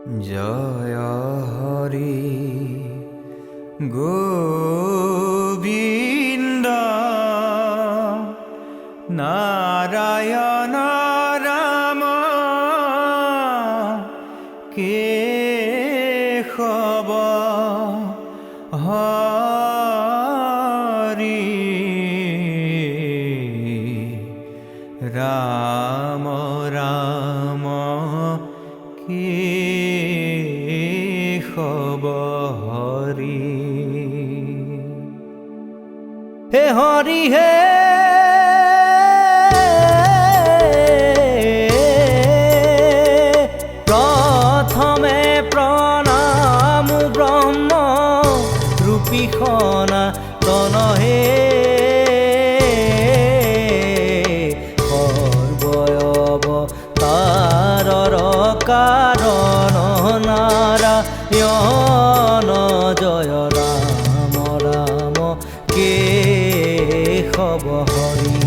জয় হরি গোবিন্দ নারায়ণ রাম কেশব হরি রাম রাম কেশব হরি হে হরি হে প্রথমে প্রণাম ব্রহ্ম রূপী সনাতন হে সর্বয়বতারর কারণ নারায়ণ জয় রাম রাম কেশব হরি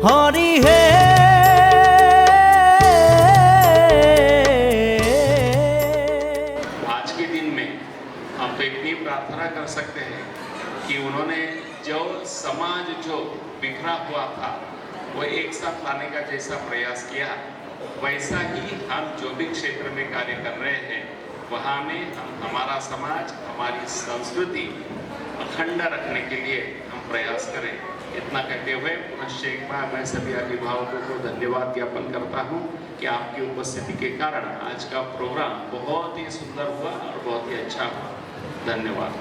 হরি হে आज के दिन में हम तो इतनी प्रार्थना कर सकते हैं कि उन्होंने जो समाज जो बिखरा हुआ था वो एक साथ लाने का जैसा प्रयास किया, वैसा ही हम जो भी क्षेत्र में कार्य कर रहे हैं वहाँ में हम हमारा समाज हमारी संस्कृति अखंड रखने के लिए हम प्रयास करें। इतना कहते हुए पुनश्च एक बार मैं सभी अभिभावकों को धन्यवाद ज्ञापन करता हूँ कि आपकी उपस्थिति के कारण आज का प्रोग्राम बहुत ही सुंदर हुआ और बहुत ही अच्छा हुआ। धन्यवाद।